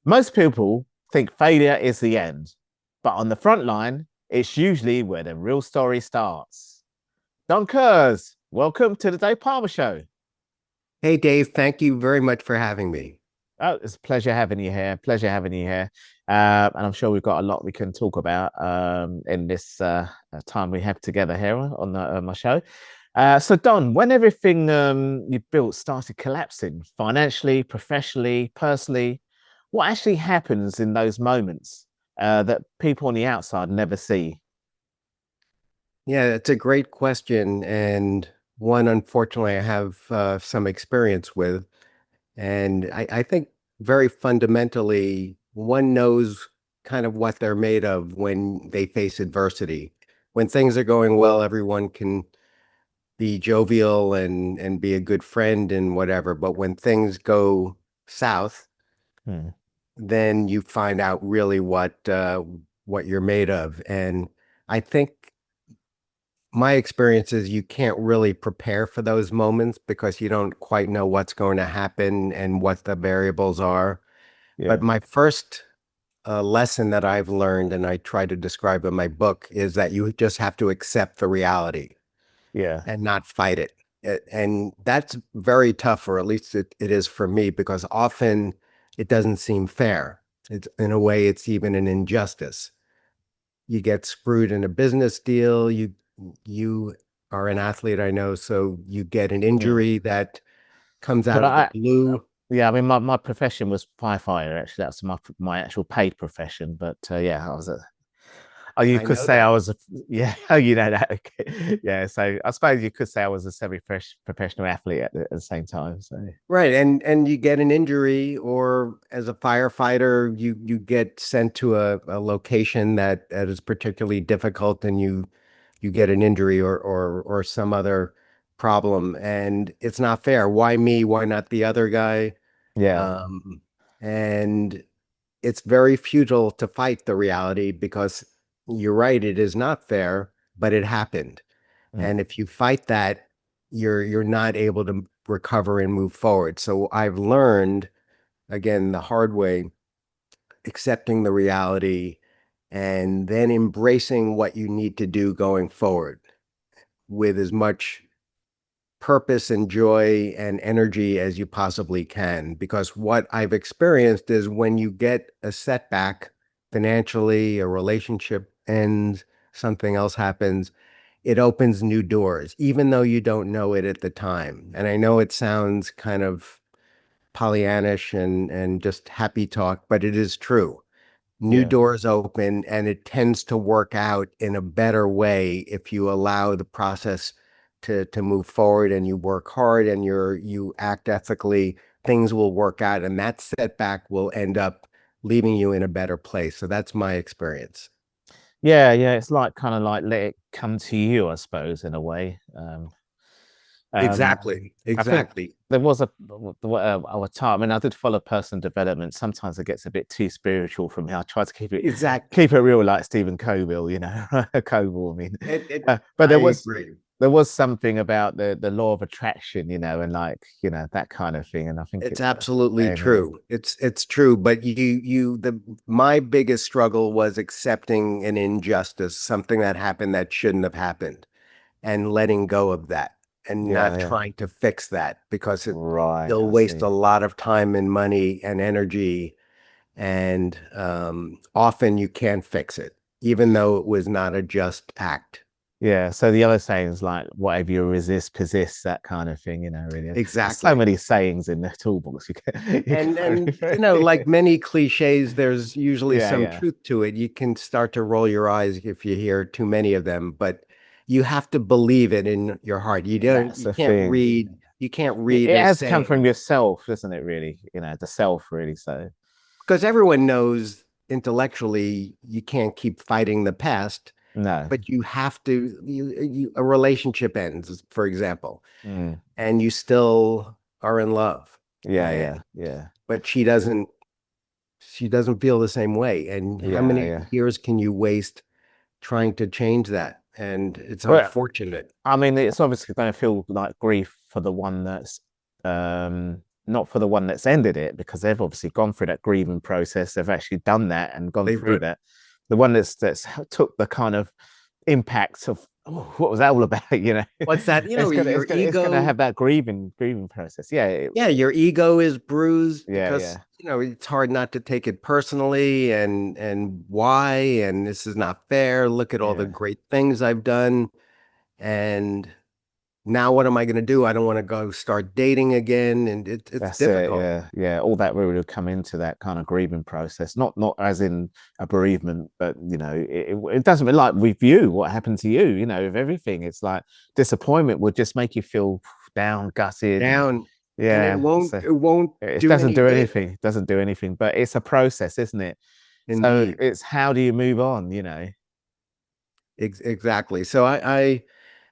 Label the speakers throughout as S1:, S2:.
S1: Most people think failure is the end, but on the front line, it's usually where the real story starts. Don Kurz, welcome to the Pamah Show.
S2: Hey, Dave, thank you very much for having me.
S1: Oh, it's a pleasure having you here. Pleasure having you here. And I'm sure we've got a lot we can talk about in this time we have together here on my show. So, Don, when everything you built started collapsing financially, professionally, personally, what actually happens in those moments that people on the outside never see?
S2: Yeah, it's a great question, and one unfortunately I have some experience with. And I think very fundamentally, one knows kind of what they're made of when they face adversity. When things are going well, everyone can be jovial and be a good friend and whatever. But when things go south,
S1: Hmm.
S2: then you find out really what you're made of. And I think my experience is you can't really prepare for those moments because you don't quite know what's going to happen and what the variables are. But
S1: Yeah,
S2: my first lesson that I've learned, and I try to describe in my book, is that you just have to accept the reality
S1: yeah,
S2: and not fight it. And that's very tough, or at least it is for me, because often it doesn't seem fair. It's, in a way, it's even an injustice. You get screwed in a business deal. You are an athlete, I know, so you get an
S1: yeah.
S2: injury that comes out
S1: But
S2: of the
S1: I,
S2: blue.
S1: yeah, I mean, my profession was firefighter. Actually, that's my actual paid profession. But yeah, I was a. Oh, you
S2: I
S1: could
S2: know
S1: say I
S2: that.
S1: was a. Yeah, oh, you know that. Okay. Yeah, so I suppose you could say I was a semi-professional athlete at the same time. So
S2: Right. And you get an injury, or as a firefighter, you get sent to a location that is particularly difficult, and you get an injury or some other problem, and it's not fair. Why me? Why not the other guy?
S1: yeah,
S2: Um, and it's very futile to fight the reality because you're right, it is not fair, but it happened.
S1: mm,
S2: And if you fight that, you're not able to recover and move forward. So I've learned, again, the hard way, accepting the reality and then embracing what you need to do going forward with as much purpose and joy and energy as you possibly can. Because what I've experienced is when you get a setback financially, a relationship ends, something else happens, it opens new doors, even though you don't know it at the time. And I know it sounds kind of Pollyannish and just happy talk, but it is true. New
S1: yeah,
S2: doors open, and it tends to work out in a better way if you allow the process to move forward and you work hard and you act ethically. Things will work out, and that setback will end up leaving you in a better place. So that's my experience.
S1: yeah, yeah. It's like kind of like let it come to you, I suppose, in a way. Um,
S2: Exactly.
S1: I think
S2: Exactly.
S1: there was a time. I mean, I did follow personal development. Sometimes it gets a bit too spiritual for me. I try to
S2: Exactly.
S1: keep it real, like Stephen Coville, Coville. I mean, but
S2: I agree.
S1: there was something about the law of attraction, and like that kind of thing. And I think
S2: It's
S1: it's the
S2: absolutely
S1: same here.
S2: true. It's true, but the my biggest struggle was accepting an injustice, something that happened that shouldn't have happened, and letting go of that and
S1: Yeah,
S2: not
S1: yeah.
S2: trying to fix that because
S1: Right.
S2: you'll
S1: I
S2: waste
S1: see.
S2: a lot of time and money and energy, and often you can't fix it, even though it was not a just act.
S1: Yeah. So the other sayings like whatever you resist, persist, that kind of thing, really. There's so
S2: Exactly.
S1: many sayings in the toolbox you can
S2: And like many cliches, there's usually
S1: Yeah,
S2: some
S1: yeah.
S2: truth to it. You can start to roll your eyes if you hear too many of them, but you have to believe it in your heart.
S1: That's
S2: You
S1: the
S2: can't
S1: thing.
S2: read
S1: It
S2: a
S1: has to come from
S2: saying
S1: yourself, doesn't it, really? The self, really. So,
S2: because everyone knows intellectually you can't keep fighting the past,
S1: no.
S2: but you have to a relationship ends, for example,
S1: Mm.
S2: and you still are in love.
S1: Yeah,
S2: And
S1: yeah, yeah.
S2: but she doesn't feel the same way. And how
S1: Yeah,
S2: many
S1: yeah.
S2: years can you waste trying to change that? And it's
S1: Well,
S2: unfortunate.
S1: I mean, it's obviously going to feel like grief for the one that's not for the one that's ended it, because they've obviously gone through that grieving process. They've actually done that and gone
S2: They
S1: through
S2: would.
S1: that. The one that's took the kind of impact of, oh, what was that all about?
S2: What's that? You know,
S1: It's gonna have that grieving process. Yeah,
S2: yeah, your ego is bruised because,
S1: yeah,
S2: it's hard not to take it personally, and why, and this is not fair. Look at all the
S1: yeah.
S2: great things I've done. And now what am I going to do? I don't want to go start dating again. And it's
S1: That's it.
S2: difficult.
S1: Yeah. All that really would come into that kind of grieving process. Not as in a bereavement, but it doesn't like with you. What happened to you? With everything, it's like disappointment would just make you feel down, gutted, and
S2: Down, and
S1: yeah. So
S2: it won't
S1: it
S2: do
S1: doesn't
S2: any
S1: do
S2: good.
S1: anything. It doesn't do anything. But it's a process, isn't it? So
S2: Indeed.
S1: it's how do you move on?
S2: Exactly. So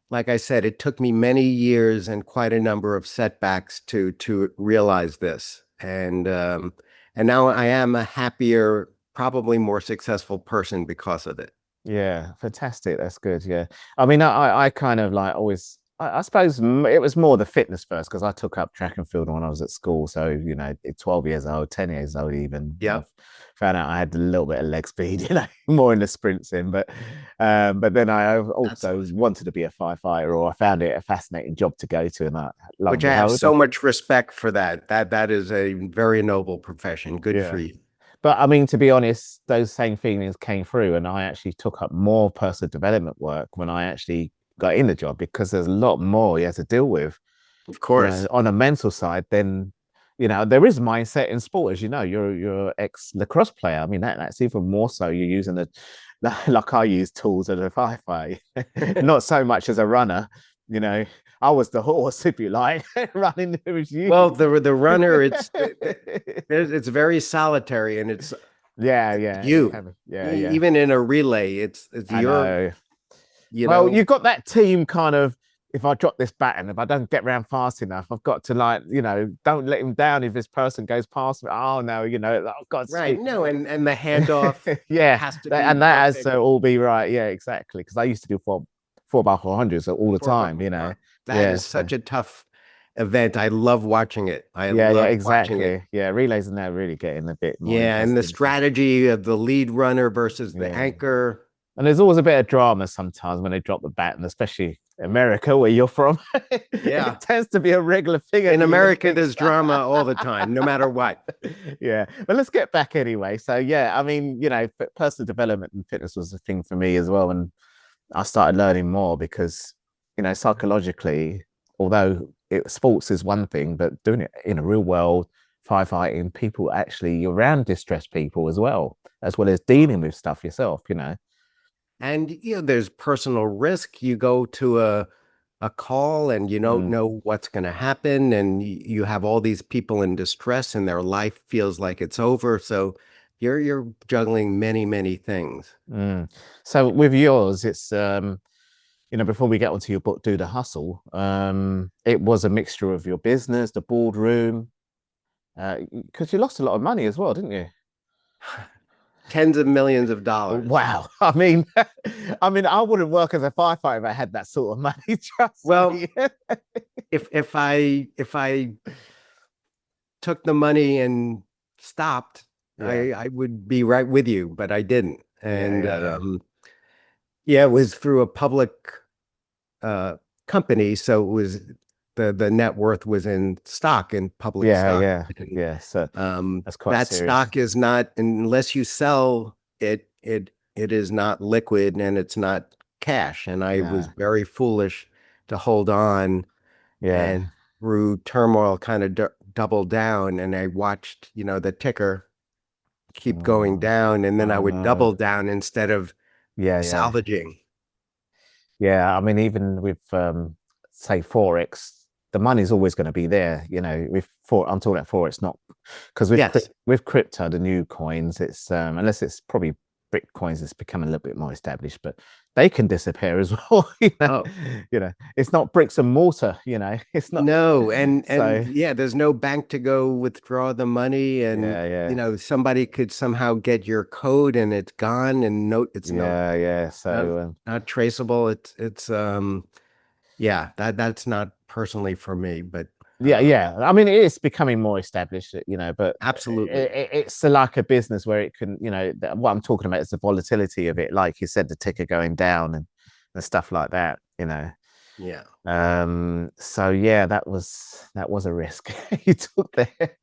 S2: like I said, it took me many years and quite a number of setbacks to realize this. And now I am a happier, probably more successful person because of it.
S1: Yeah, fantastic. That's good. Yeah. I mean, I kind of like always, I suppose it was more the fitness first because I took up track and field when I was at school. So, at 12 years old, 10 years old, even, I
S2: Yep.
S1: found out I had a little bit of leg speed, more in the sprints in. But then I
S2: That's
S1: also
S2: awesome.
S1: wanted to be a firefighter, or I found it a fascinating job to go to. And I lo and
S2: Which I have
S1: behold,
S2: so much respect for that. That is a very noble profession. Good for
S1: yeah.
S2: you.
S1: But I mean, to be honest, those same feelings came through, and I actually took up more personal development work when I actually got in the job because there's a lot more you have to deal with,
S2: Of course.
S1: on a mental side. Then, there is mindset in sport, as you know. You're ex lacrosse player. I mean, that's even more so. You're using like I use tools as a firefighter, not so much as a runner. You know, I was the horse, if you like, running. It was you.
S2: Well, the runner, it's very solitary, and it's
S1: Yeah,
S2: you.
S1: yeah.
S2: Even in a relay, it's
S1: I
S2: your,
S1: know.
S2: you
S1: Well,
S2: know,
S1: you've got that team kind of. If I drop this baton, if I don't get around fast enough, I've got to don't let him down. If this person goes past me, oh no, oh God's
S2: right.
S1: sake.
S2: No, and the handoff
S1: Yeah,
S2: has to be
S1: and that has
S2: perfect
S1: to all be right. Yeah, exactly. Because I used to do four by 400s all the
S2: for
S1: time.
S2: Pamah. That
S1: Yeah,
S2: is
S1: so
S2: such a tough event. I love watching it. I
S1: yeah,
S2: love watching it.
S1: exactly. Yeah, relays are now really getting a bit more
S2: Yeah, and the
S1: interesting. So,
S2: strategy of the lead runner versus the
S1: yeah.
S2: anchor.
S1: And there's always a bit of drama sometimes when they drop the baton, especially America, where you're from.
S2: Yeah.
S1: It tends to be a regular thing at
S2: In
S1: the
S2: America,
S1: Olympics.
S2: there's drama all the time, no matter what.
S1: Yeah, but let's get back anyway. So yeah, I mean, personal development and fitness was a thing for me as well, and I started learning more because, psychologically, although sports is one thing, but doing it in a real world, firefighting, people actually around distressed people as well as dealing with stuff yourself.
S2: And there's personal risk. You go to a call and you don't
S1: Mm,
S2: know what's going to happen, and you have all these people in distress, and their life feels like it's over. So you're juggling many, many things.
S1: mm. So with yours, it's before we get onto your book, Do the Hustle, it was a mixture of your business, the boardroom, because you lost a lot of money as well, didn't you?
S2: Tens of millions of dollars.
S1: Wow. I wouldn't work as a firefighter if I had that sort of money. Trust
S2: Well,
S1: me.
S2: if I took the money and stopped,
S1: Yeah,
S2: I would be right with you, but I didn't. And
S1: yeah.
S2: yeah, it was through a public uh, company, so it was the net worth was in stock, in public
S1: Yeah,
S2: stock.
S1: yeah,
S2: And,
S1: yeah. So that's quite
S2: that
S1: serious.
S2: stock is not, unless you sell it, it is not liquid, and it's not cash. And I was
S1: No,
S2: very foolish to hold on,
S1: yeah.
S2: and through turmoil kind of double down, and I watched, the ticker keep going
S1: Oh,
S2: down, and then I
S1: oh
S2: would
S1: no.
S2: double down instead of
S1: Yeah.
S2: salvaging.
S1: Yeah. I mean, even with say Forex, the money's always going to be there. I'm talking about Forex, not because
S2: Yes.
S1: with crypto, the new coins, it's unless it's probably Bitcoins that's becoming a little bit more established, but they can disappear as well.
S2: Oh,
S1: It's not bricks and mortar. It's not.
S2: no. And
S1: So
S2: yeah, there's no bank to go withdraw the money, and
S1: yeah.
S2: somebody could somehow get your code and it's gone, and no, it's
S1: Yeah.
S2: not,
S1: So
S2: not traceable. It's yeah, that's not personally for me, but
S1: Yeah. I mean, it is becoming more established, but
S2: Absolutely.
S1: it's like a business where it can, what I'm talking about is the volatility of it. Like you said, the ticker going down and stuff like that.
S2: Yeah.
S1: So yeah, that was a risk you took there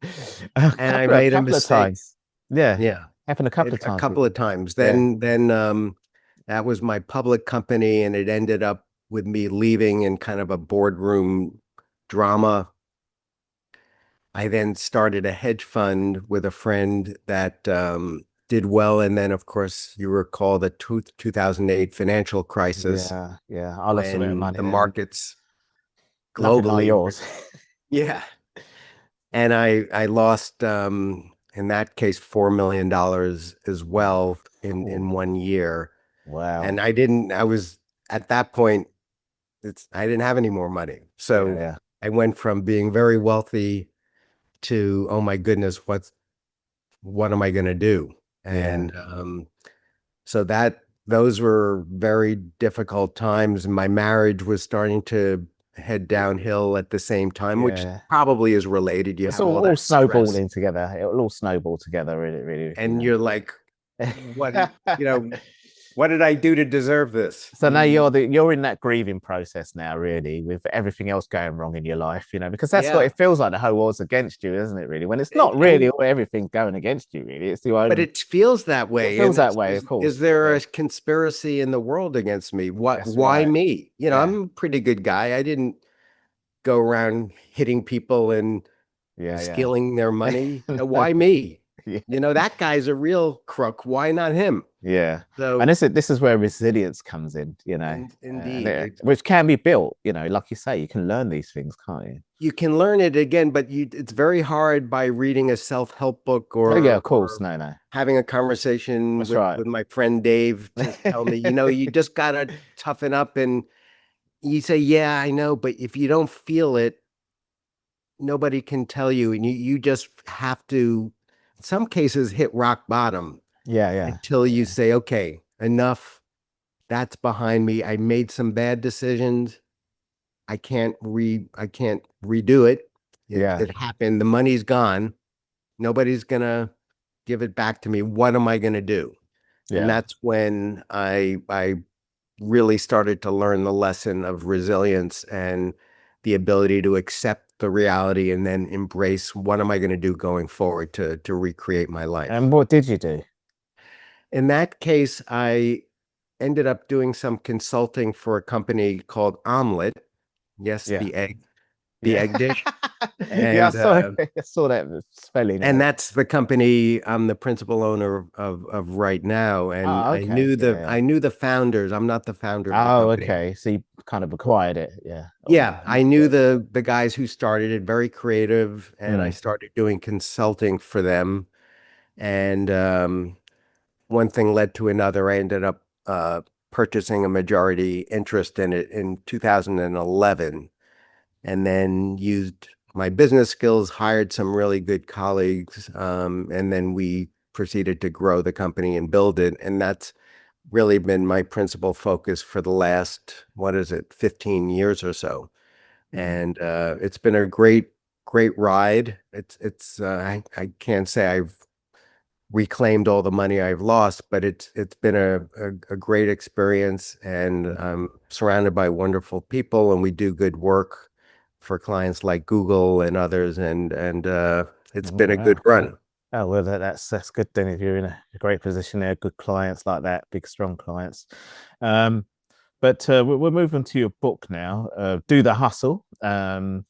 S2: And I
S1: a
S2: made a
S1: couple of
S2: mistake.
S1: times. Yeah,
S2: Yeah.
S1: happened a couple of
S2: A
S1: times.
S2: couple of times.
S1: Yeah,
S2: Then that was my public company, and it ended up with me leaving in kind of a boardroom drama. I then started a hedge fund with a friend that did well. And then, of course, you recall the 2008 financial crisis
S1: yeah. I lost a bit of
S2: when
S1: money
S2: the
S1: then.
S2: markets
S1: Nothing like
S2: globally.
S1: yours.
S2: Yeah. And I lost, in that case, $4 million as well in
S1: Oh,
S2: 1 year.
S1: wow.
S2: And I was at that point, I didn't have any more money. So
S1: Yeah,
S2: I went from being very wealthy to, oh my goodness, what am I going to do?
S1: yeah,
S2: And so those were very difficult times. My marriage was starting to head downhill at the same time, which
S1: yeah.
S2: probably is related. You
S1: It's
S2: have
S1: all,
S2: all
S1: all
S2: that stress,
S1: snowballing together. It will all snowball together, really,
S2: and you're like, what, what did I do to deserve this?
S1: So now you're in that grieving process now, really, with everything else going wrong in your life, because that's what
S2: Yeah.
S1: it feels like. The whole world's against you, isn't it? Really, when it's
S2: And,
S1: not really
S2: and,
S1: all everything going against you. Really, it's the
S2: but
S1: only.
S2: it feels that
S1: It
S2: way.
S1: feels
S2: And
S1: that way, of
S2: is
S1: course.
S2: there
S1: Yeah,
S2: a conspiracy in the world against me? What,
S1: that's
S2: why
S1: right.
S2: me?
S1: Yeah,
S2: I'm a pretty good guy. I didn't go around hitting people and
S1: yeah,
S2: stealing their money.
S1: yeah.
S2: Why me?
S1: Yeah.
S2: That guy's a real crook. Why not him?
S1: Yeah. And
S2: So,
S1: this is where resilience comes in,
S2: indeed,
S1: which can be built, like you say, you can learn these things, can't you?
S2: you can learn it again, but it's very hard by reading a self-help book
S1: Oh yeah,
S2: or
S1: of course. No.
S2: having a conversation
S1: That's right.
S2: with my friend Dave to tell me, you just gotta toughen up. And you say, yeah, I know, but if you don't feel it, nobody can tell you. And you just have to, in some cases, hit rock bottom
S1: Yeah.
S2: until you say, okay, enough. That's behind me. I made some bad decisions. I can't redo it.
S1: Yeah.
S2: It happened. The money's gone. Nobody's gonna give it back to me. What am I gonna do? And
S1: Yeah.
S2: that's when I really started to learn the lesson of resilience and the ability to accept the reality and then embrace what am I going to do going forward to recreate my life.
S1: And what did you do?
S2: In that case, I ended up doing some consulting for a company called Omelet. Yes,
S1: Yeah.
S2: the
S1: Yeah.
S2: egg dish.
S1: Yeah,
S2: And
S1: I saw that spelling of
S2: and
S1: it.
S2: that's the company I'm the principal owner of right now. And
S1: Oh, okay. Yeah.
S2: I knew the founders. I'm not the founder of the
S1: Oh,
S2: company.
S1: okay. So you kind of acquired it. Yeah.
S2: Yeah, I
S1: Yeah.
S2: knew the guys who started it, very creative, and I
S1: Mm.
S2: started doing consulting for them. And one thing led to another. I ended up purchasing a majority interest in it in 2011, and then used my business skills, hired some really good colleagues, and then we proceeded to grow the company and build it. And that's really been my principal focus for the last, what is it, 15 years or so.
S1: Mm.
S2: And it's been a great ride. I can't say I've reclaimed all the money I've lost, but it's been a great experience, and I'm surrounded by wonderful people, and we do good work for clients like Google and others, and it's
S1: Oh,
S2: been a good
S1: wow.
S2: run.
S1: Oh, well, that's good then if you're in a great position there, good clients like that, big, strong clients. But we're moving to your book now, Do the Hustle. And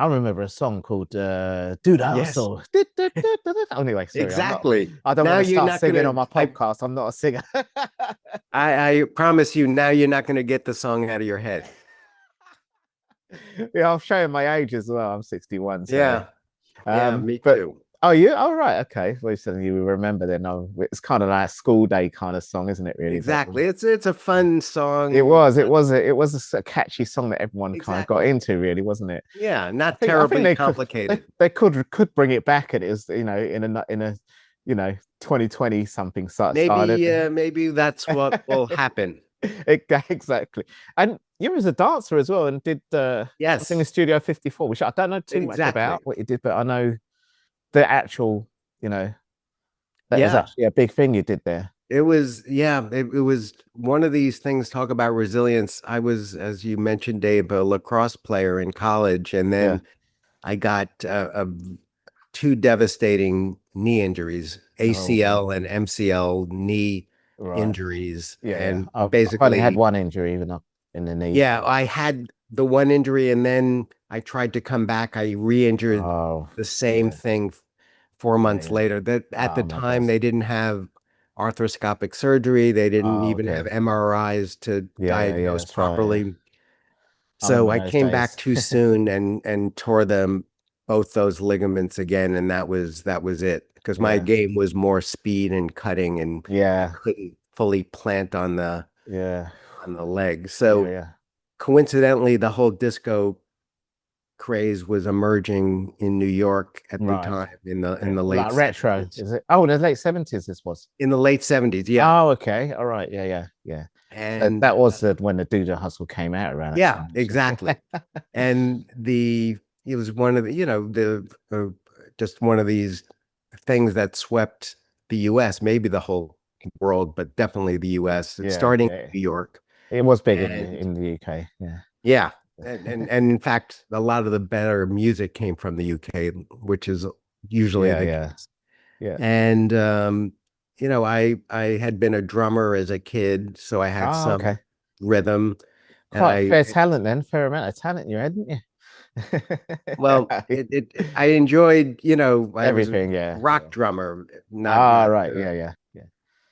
S1: I remember a song called Do the
S2: Yes,
S1: Hustle. Anyway, sorry,
S2: exactly.
S1: I don't
S2: Now
S1: want to
S2: you're
S1: start
S2: not
S1: singing
S2: gonna,
S1: on my podcast. I'm not a singer.
S2: I promise you, now you're not gonna get the song out of your head.
S1: Yeah, I'm showing my age as well. I'm 61, so
S2: Yeah, yeah, me
S1: but
S2: too.
S1: oh, you all right? Okay, well, so you remember then. Oh, it's kind of like a school day kind of song, isn't it? Really, but
S2: Exactly. It's a fun
S1: it
S2: song.
S1: was, a catchy song that everyone kind of got
S2: Exactly.
S1: into, really, wasn't it?
S2: Yeah, not
S1: I think
S2: terribly
S1: they could
S2: complicated.
S1: they could bring it back. It is, in a 2020 something started.
S2: Maybe that's what will happen.
S1: Exactly. And you was a dancer as well, and did was in the
S2: Yes,
S1: Studio 54, which I don't know too much
S2: exactly.
S1: about what you did, but I know the actual, you know, that was
S2: Yeah.
S1: actually a big thing you did there.
S2: It was, yeah, it was one of these things. Talk about resilience. I was, as you mentioned, Dave, a lacrosse player in college, and
S1: Yeah.
S2: then I got two devastating knee injuries,
S1: Oh,
S2: ACL and MCL knee
S1: right.
S2: injuries.
S1: Yeah, yeah.
S2: And
S1: I've only had
S2: basically,
S1: one injury, even up in the knee.
S2: yeah, I had the one injury and then I tried to come back. I re-injured
S1: Oh,
S2: the same
S1: yeah,
S2: thing 4 months
S1: yeah.
S2: later. That at the
S1: Oh my
S2: time
S1: gosh.
S2: they didn't have arthroscopic surgery. They didn't
S1: Oh,
S2: even have
S1: okay.
S2: MRIs to
S1: Yeah, yeah,
S2: diagnose
S1: that's right. Yeah.
S2: properly.
S1: I
S2: So
S1: remember
S2: I
S1: those
S2: came back
S1: days.
S2: too soon and tore them both those ligaments again, and that was it. Because my
S1: Yeah,
S2: game was more speed and cutting, and I
S1: yeah,
S2: couldn't fully plant
S1: yeah,
S2: on the leg.
S1: yeah,
S2: So
S1: yeah.
S2: coincidentally, the whole disco craze was emerging in New York at the
S1: Right.
S2: time in
S1: Yeah.
S2: the late
S1: Like retro,
S2: 70s.
S1: is it? Oh, the late 70s this was.
S2: In the late 70s, yeah.
S1: Oh, okay. All right. Yeah, yeah, yeah.
S2: And
S1: That was when the Duda Hustle came out around that
S2: yeah,
S1: time,
S2: exactly.
S1: actually.
S2: And it was one of the, just one of these things that swept the US, maybe the whole world, but definitely the US. It's
S1: Yeah,
S2: starting
S1: yeah.
S2: in New York.
S1: It was big
S2: And
S1: in the UK. Yeah.
S2: yeah, and in fact, a lot of the better music came from the UK, which is usually
S1: Yeah,
S2: the
S1: yeah,
S2: case.
S1: yeah.
S2: And I had been a drummer as a kid, so I had
S1: Oh,
S2: some
S1: okay.
S2: rhythm. And
S1: Quite fair talent then, fair amount of talent in your head, didn't
S2: well,
S1: you?
S2: I enjoyed, I was a
S1: Everything, yeah,
S2: rock
S1: yeah.
S2: drummer,
S1: Ah,
S2: not,
S1: right, yeah, yeah, yeah.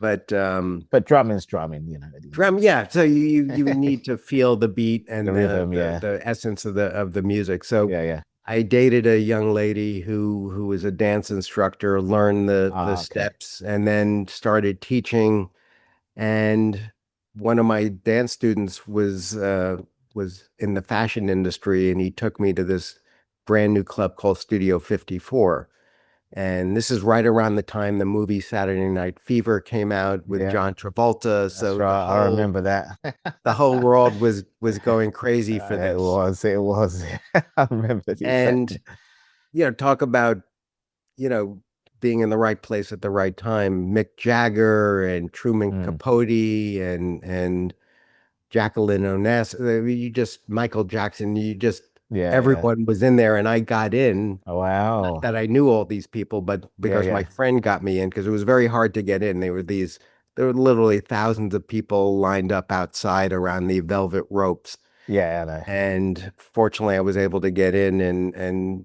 S2: but
S1: But drumming's drumming, you know, at the end of
S2: drum, yeah. So you
S1: the
S2: need
S1: day.
S2: to feel the beat
S1: The
S2: and
S1: rhythm, yeah,
S2: the essence of the music. So
S1: yeah, yeah.
S2: I dated a young lady who was a dance instructor, learned the
S1: Ah, okay.
S2: steps, and then started teaching. And one of my dance students was in the fashion industry, and he took me to this brand new club called Studio 54. And this is right around the time the movie Saturday Night Fever came out with
S1: Yeah,
S2: John Travolta.
S1: that's
S2: So
S1: right. I remember that.
S2: the whole world was going crazy for
S1: It
S2: this.
S1: was, it was. I remember it
S2: And
S1: exactly.
S2: talk about you know, being in the right place at the right time. Mick Jagger and Truman
S1: Mm,
S2: Capote and Jacqueline Onassis. You just Michael Jackson. You just
S1: yeah, yeah.
S2: everyone was in there, and I got in.
S1: Oh,
S2: Not
S1: wow.
S2: that I knew all these people, but
S1: Yeah,
S2: because my
S1: yeah,
S2: friend got me in, because it was very hard to get in. There were literally thousands of people lined up outside around the velvet ropes.
S1: yeah. I know.
S2: And fortunately, I was able to get in and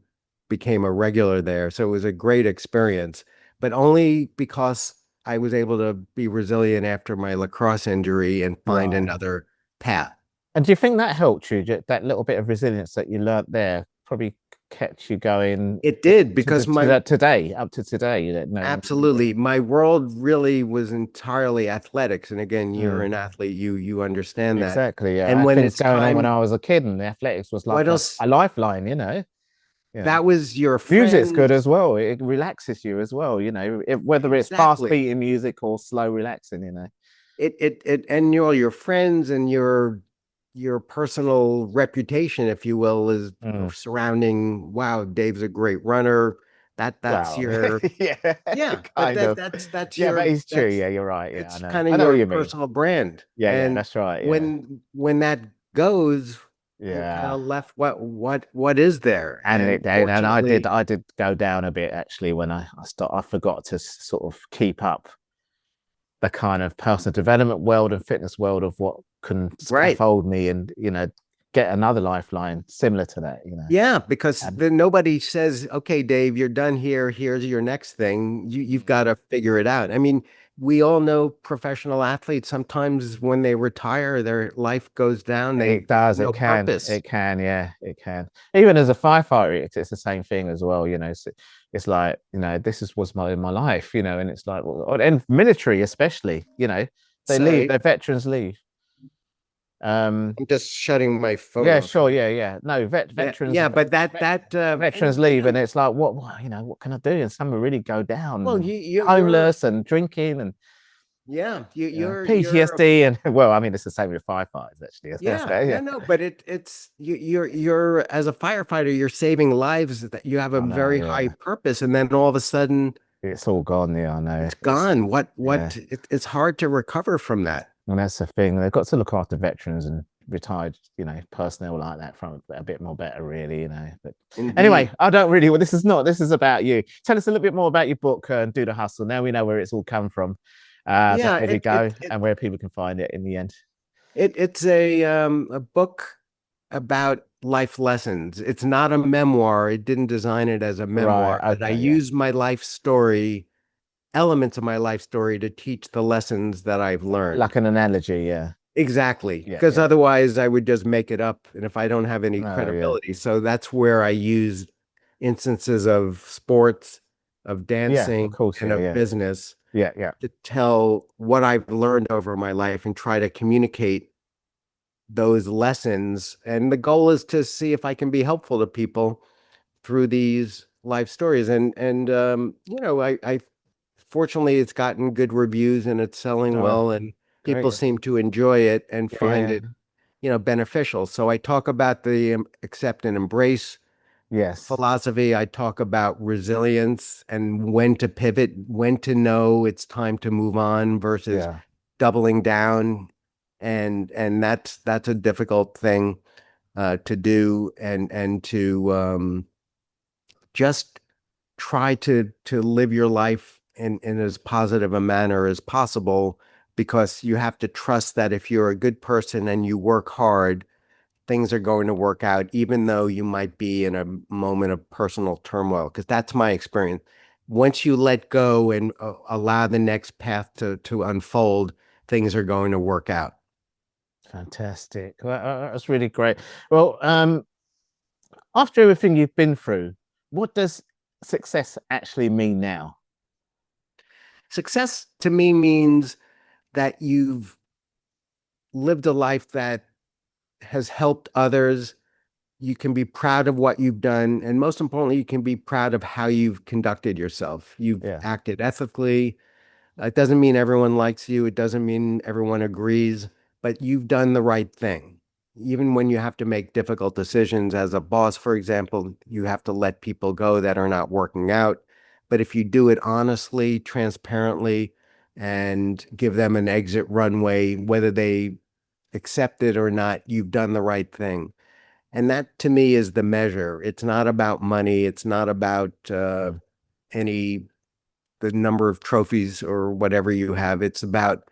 S2: became a regular there. So it was a great experience, but only because I was able to be resilient after my lacrosse injury and find
S1: Right.
S2: another path.
S1: And do you think that helped you? That little bit of resilience that you learnt there probably kept you going
S2: It did because
S1: to that today, up to today. You know, when you need it.
S2: absolutely my world really was entirely athletics. And again, you're
S1: Mm,
S2: an athlete, you understand that.
S1: exactly. Yeah, I
S2: And
S1: had
S2: when
S1: things
S2: it's
S1: going on when
S2: time,
S1: I was a kid, and the athletics was like
S2: what else?
S1: a lifeline. You know. Yeah.
S2: That was your
S1: Music's good as
S2: friends.
S1: well. It relaxes you as well. You know, whether it's fast
S2: Exactly.
S1: beating music or slow relaxing. You know.
S2: And your friends and your personal reputation, if you will, is
S1: Mm.
S2: surrounding, wow, Dave's a great runner. That's
S1: Well,
S2: your,
S1: yeah,
S2: yeah, but
S1: kind of.
S2: that's
S1: Yeah, that
S2: your,
S1: is true. Yeah, you're right. Yeah, I
S2: it's
S1: know.
S2: kind of
S1: I know what
S2: your
S1: you mean.
S2: personal brand.
S1: Yeah, yeah,
S2: And
S1: that's right. Yeah,
S2: when that goes, you're kind
S1: yeah.
S2: of left, what is there?
S1: And
S2: And
S1: and
S2: fortunately,
S1: I did go down a bit actually when I forgot to sort of keep up the kind of personal development world and fitness world of what can
S2: right.
S1: scaffold me and get another lifeline similar to that. You know,
S2: Yeah, because
S1: and
S2: then nobody says, "Okay, Dave, you're done here. Here's your next thing." You've got to figure it out. I mean, we all know professional athletes. Sometimes when they retire, their life goes down. They
S1: it does.
S2: have no
S1: It can.
S2: purpose.
S1: It can. Yeah, it can. Even as a firefighter, it's the same thing as well. You know, it's like this was my life. You know, and it's like and military especially. You know, they leave.
S2: Say,
S1: Their veterans leave.
S2: I'm just shutting my phone
S1: Yeah,
S2: off.
S1: sure. Yeah, yeah. No,
S2: Yeah, but
S1: veterans
S2: and
S1: leave, and it's like, what, what can I do? And some really go down,
S2: well,
S1: and
S2: you're
S1: homeless and drinking, and
S2: Yeah, you're
S1: PTSD and well, I mean, it's the same with firefighters actually.
S2: yeah,
S1: So,
S2: yeah,
S1: yeah,
S2: no, but it's you're as a firefighter, you're saving lives, that you have a
S1: I know.
S2: very high
S1: Yeah,
S2: purpose, and then all of a sudden
S1: it's all gone. Yeah, I know.
S2: it's gone.
S1: Yeah,
S2: It's hard to recover from that.
S1: and that's the thing. They've got to look after veterans and retired, personnel like that from a bit more better, really. But anyway,
S2: Indeed.
S1: I don't really. Well, this is not. This is about you. Tell us a little bit more about your book, and Do the Hustle. Now we know where it's all come from.
S2: Yeah,
S1: There we go, and where people can find it in the end.
S2: it's a book about life lessons. It's not a memoir. It didn't design it as a
S1: Right.
S2: memoir, but I
S1: Okay. Yeah.
S2: use my life story, elements of my life story, to teach the lessons that I've learned.
S1: Like an analogy. Yeah.
S2: Exactly.
S1: Yeah.
S2: Because
S1: Yeah.
S2: otherwise I would just make it up. And if I don't have any
S1: No. Yeah.
S2: credibility, so that's where I used instances of sports, of
S1: Yeah. Of
S2: dancing,
S1: course.
S2: and
S1: Yeah.
S2: of
S1: Yeah.
S2: business
S1: Yeah. Yeah.
S2: to tell what I've learned over my life and try to communicate those lessons. And the goal is to see if I can be helpful to people through these life stories. I fortunately it's gotten good reviews and it's selling
S1: Oh,
S2: well, and people
S1: great.
S2: seem to enjoy it and
S1: Yeah.
S2: find
S1: Yeah.
S2: it, beneficial. So I talk about the accept and embrace
S1: Yes.
S2: philosophy. I talk about resilience and when to pivot, when to know it's time to move on versus
S1: Yeah.
S2: doubling down. And that's a difficult thing to do, and to just try to live your life in as positive a manner as possible, because you have to trust that if you're a good person and you work hard, things are going to work out, even though you might be in a moment of personal turmoil. Because that's my experience. Once you let go and allow the next path to unfold, things are going to work out.
S1: Fantastic. Well, that's really great. Well, after everything you've been through, what does success actually mean now?
S2: Success to me means that you've lived a life that has helped others. You can be proud of what you've done. And most importantly, you can be proud of how you've conducted yourself. You've
S1: Yeah.
S2: acted ethically. It doesn't mean everyone likes you. It doesn't mean everyone agrees, but you've done the right thing. Even when you have to make difficult decisions as a boss, for example, you have to let people go that are not working out. But if you do it honestly, transparently, and give them an exit runway, whether they accept it or not, you've done the right thing. And that to me is the measure. It's not about money. It's not about
S1: Mm.
S2: any the number of trophies or whatever you have. It's about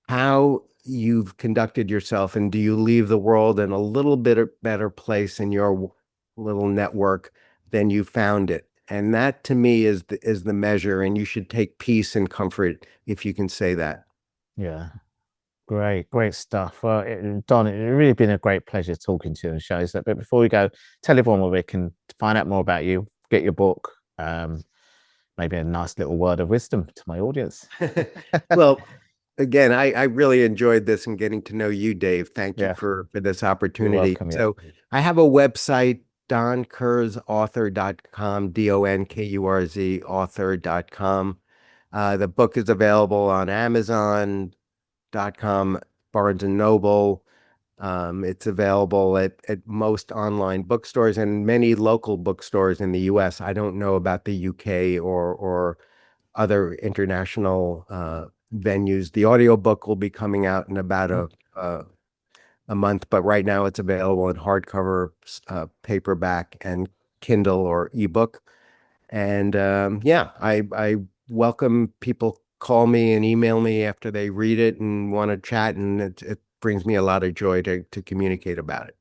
S2: how you've conducted yourself, and do you leave the world in a little bit better place in your little network than you found it. And that to me is the measure, and you should take peace and comfort if you can say that.
S1: Yeah. Great, great stuff. Well, Don, it's really been a great pleasure talking to you on the show. But before we go, tell everyone where we can find out more about you, get your book, maybe a nice little word of wisdom to my audience.
S2: Well, again, I really enjoyed this and getting to know you, Dave. Thank you
S1: Yeah,
S2: for this
S1: you're
S2: opportunity.
S1: welcome. Yeah.
S2: So I have a website, donkurzauthor.com, DONKURZ author.com. The book is available on Amazon.com, Barnes and Noble. It's available at most online bookstores and many local bookstores in the US. I don't know about the UK or other international venues. The audiobook will be coming out in about a month, but right now it's available in hardcover, paperback, and Kindle or ebook. And yeah, I welcome people call me and email me after they read it and want to chat, and it brings me a lot of joy to communicate about it.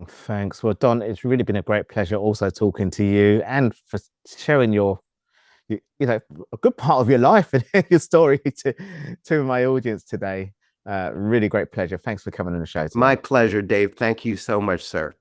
S1: Thanks. Well, Don, it's really been a great pleasure also talking to you and for sharing a good part of your life and your story to my audience today. Really great pleasure. Thanks for coming on the show
S2: My
S1: today.
S2: pleasure, Dave. Thank you so much, sir.